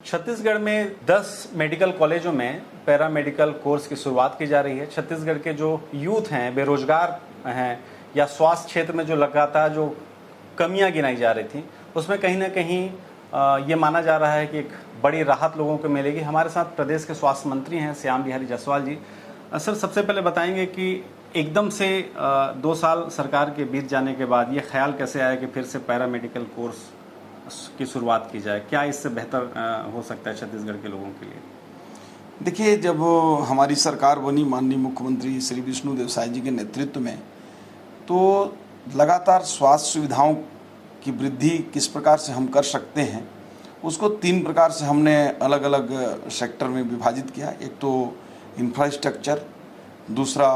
छत्तीसगढ़ में 10 मेडिकल कॉलेजों में पैरामेडिकल कोर्स की शुरुआत की जा रही है। छत्तीसगढ़ के जो यूथ हैं, बेरोजगार हैं या स्वास्थ्य क्षेत्र में जो लगातार जो कमियां गिनाई जा रही थी, उसमें कहीं ना कहीं ये माना जा रहा है कि एक बड़ी राहत लोगों को मिलेगी। हमारे साथ प्रदेश के स्वास्थ्य मंत्री हैं श्याम बिहारी जायसवाल जी। सर, सबसे पहले बताएंगे कि एकदम से 2 साल सरकार के बीत जाने के बाद ये ख्याल कैसे आया कि फिर से पैरामेडिकल कोर्स की शुरुआत की जाए? क्या इससे बेहतर हो सकता है छत्तीसगढ़ के लोगों के लिए? देखिए, जब हमारी सरकार बनी माननीय मुख्यमंत्री श्री विष्णुदेव साय जी के नेतृत्व में, तो लगातार स्वास्थ्य सुविधाओं की वृद्धि किस प्रकार से हम कर सकते हैं, उसको 3 प्रकार से हमने अलग अलग सेक्टर में विभाजित किया। एक तो इंफ्रास्ट्रक्चर, दूसरा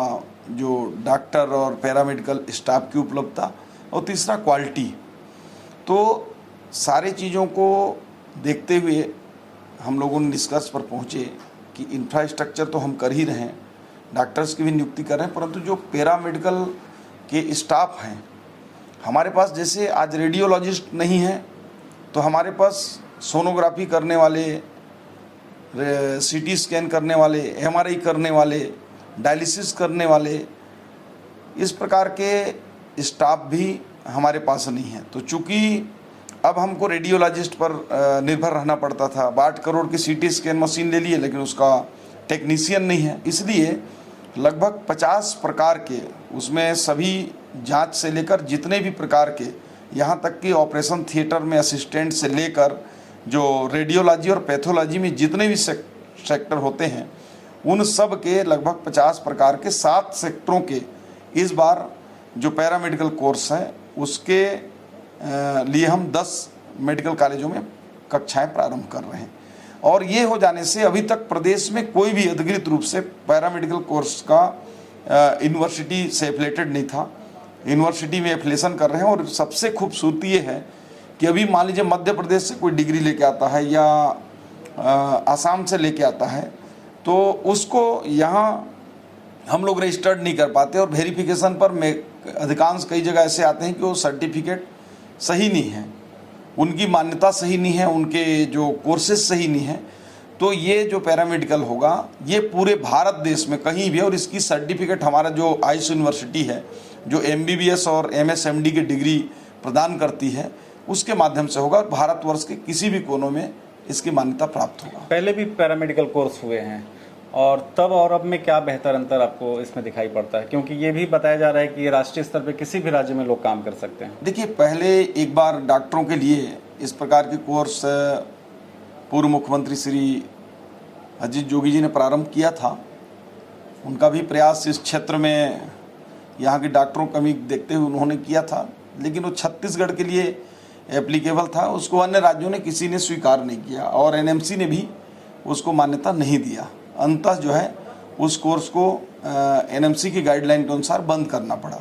जो डॉक्टर और पैरामेडिकल स्टाफ की उपलब्धता, और तीसरा क्वालिटी। तो सारे चीज़ों को देखते हुए हम लोगों ने निष्कर्ष पर पहुँचे कि इंफ्रास्ट्रक्चर तो हम कर ही रहे हैं, डॉक्टर्स की भी नियुक्ति कर रहे हैं, परंतु जो पैरामेडिकल के स्टाफ हैं हमारे पास, जैसे आज रेडियोलॉजिस्ट नहीं हैं तो हमारे पास सोनोग्राफी करने वाले, सीटी स्कैन करने वाले, एमआरआई करने वाले, डायलिसिस करने वाले, इस प्रकार के स्टाफ भी हमारे पास नहीं है। तो चूँकि अब हमको रेडियोलॉजिस्ट पर निर्भर रहना पड़ता था। 8 करोड़ की सीटी स्कैन मशीन ले लिए, लेकिन उसका टेक्नीशियन नहीं है, इसलिए लगभग 50 प्रकार के, उसमें सभी जांच से लेकर जितने भी प्रकार के, यहाँ तक कि ऑपरेशन थिएटर में असिस्टेंट से लेकर जो रेडियोलॉजी और पैथोलॉजी में जितने भी सेक्टर होते हैं, उन सब के लगभग 50 प्रकार के 7 सेक्टरों के इस बार जो पैरामेडिकल कोर्स है उसके लिए हम 10 मेडिकल कॉलेजों में कक्षाएं प्रारंभ कर रहे हैं। और ये हो जाने से अभी तक प्रदेश में कोई भी अधिकृत रूप से पैरामेडिकल कोर्स का यूनिवर्सिटी से एफिलेटेड नहीं था। यूनिवर्सिटी में एफिलेशन कर रहे हैं। और सबसे खूबसूरती ये है कि अभी मान लीजिए मध्य प्रदेश से कोई डिग्री लेके आता है या आसाम से लेके आता है, तो उसको यहाँ हम लोग रजिस्टर्ड नहीं कर पाते, और वेरिफिकेशन पर अधिकांश कई जगह ऐसे आते हैं कि वो सर्टिफिकेट सही नहीं है, उनकी मान्यता सही नहीं है, उनके जो कोर्सेज सही नहीं है। तो ये जो पैरामेडिकल होगा ये पूरे भारत देश में कहीं भी, और इसकी सर्टिफिकेट हमारा जो आयुष यूनिवर्सिटी है जो MBBS और MSMD की डिग्री प्रदान करती है, उसके माध्यम से होगा। भारतवर्ष के किसी भी कोनों में इसकी मान्यता प्राप्त होगा। पहले भी पैरामेडिकल कोर्स हुए हैं, और तब और अब में क्या बेहतर अंतर आपको इसमें दिखाई पड़ता है? क्योंकि ये भी बताया जा रहा है कि ये राष्ट्रीय स्तर पे किसी भी राज्य में लोग काम कर सकते हैं। देखिए, पहले एक बार डॉक्टरों के लिए इस प्रकार के कोर्स पूर्व मुख्यमंत्री श्री अजीत जोगी जी ने प्रारंभ किया था। उनका भी प्रयास इस क्षेत्र में यहाँ के डॉक्टरों की कमी देखते हुए उन्होंने किया था, लेकिन वो छत्तीसगढ़ के लिए एप्लीकेबल था। उसको अन्य राज्यों ने किसी ने स्वीकार नहीं किया, और NMC ने भी उसको मान्यता नहीं दिया। अंततः जो है उस कोर्स को NMC की गाइडलाइन के अनुसार बंद करना पड़ा।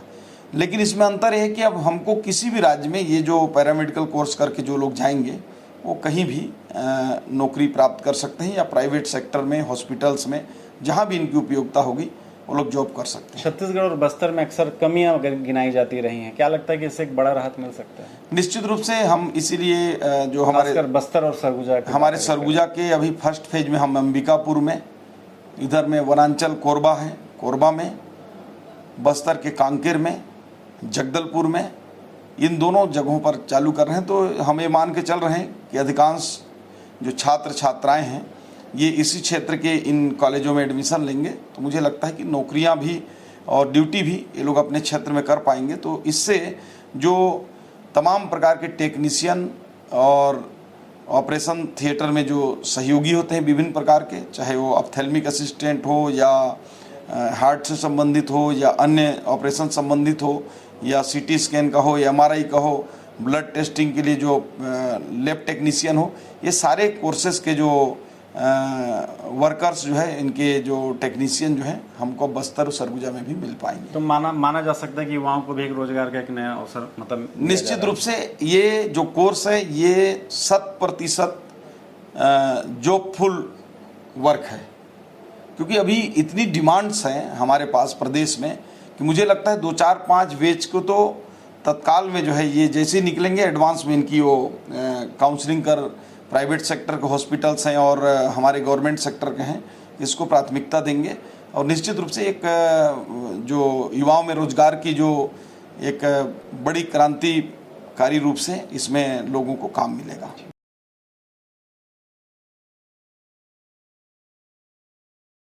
लेकिन इसमें अंतर है कि अब हमको किसी भी राज्य में ये जो पैरामेडिकल कोर्स करके जो लोग जाएंगे वो कहीं भी नौकरी प्राप्त कर सकते हैं, या प्राइवेट सेक्टर में, हॉस्पिटल्स में, जहाँ भी इनकी उपयोगिता होगी वो लोग जॉब कर सकते हैं। छत्तीसगढ़ और बस्तर में अक्सर कमियां गिनाई जाती रही हैं, क्या लगता है कि इससे एक बड़ा राहत मिल सकता है? निश्चित रूप से हम इसीलिए जो हमारे बस्तर और सरगुजा के अभी फर्स्ट फेज में हम अंबिकापुर में, इधर में वनांचल कोरबा है, कोरबा में, बस्तर के कांकेर में, जगदलपुर में, इन दोनों जगहों पर चालू कर रहे हैं। तो हम ये मान के चल रहे हैं कि अधिकांश जो छात्र छात्राएं हैं ये इसी क्षेत्र के इन कॉलेजों में एडमिशन लेंगे। तो मुझे लगता है कि नौकरियां भी और ड्यूटी भी ये लोग अपने क्षेत्र में कर पाएंगे। तो इससे जो तमाम प्रकार के टेक्नीशियन और ऑपरेशन थिएटर में जो सहयोगी होते हैं विभिन्न प्रकार के, चाहे वो ऑप्थेल्मिक असिस्टेंट हो या हार्ट से संबंधित हो या अन्य ऑपरेशन संबंधित हो, या CT स्कैन का हो या MRI का हो, ब्लड टेस्टिंग के लिए जो लैब टेक्नीशियन हो, ये सारे कोर्सेज के जो वर्कर्स जो है, इनके जो टेक्नीशियन जो हैं, हमको बस्तर और सरगुजा में भी मिल पाएंगे। तो माना जा सकता है कि युवाओं को भी एक रोजगार का एक नया अवसर मतलब निश्चित रूप से ये जो कोर्स है ये 100% जॉबफुल वर्क है, क्योंकि अभी इतनी डिमांड्स हैं हमारे पास प्रदेश में कि मुझे लगता है 2, 4, 5 बैच को तो तत्काल में जो है ये जैसे निकलेंगे एडवांस में इनकी वो काउंसलिंग कर प्राइवेट सेक्टर के हॉस्पिटल्स हैं और हमारे गवर्नमेंट सेक्टर के हैं, इसको प्राथमिकता देंगे और निश्चित रूप से एक जो युवाओं में रोजगार की जो एक बड़ी क्रांतिकारी रूप से इसमें लोगों को काम मिलेगा।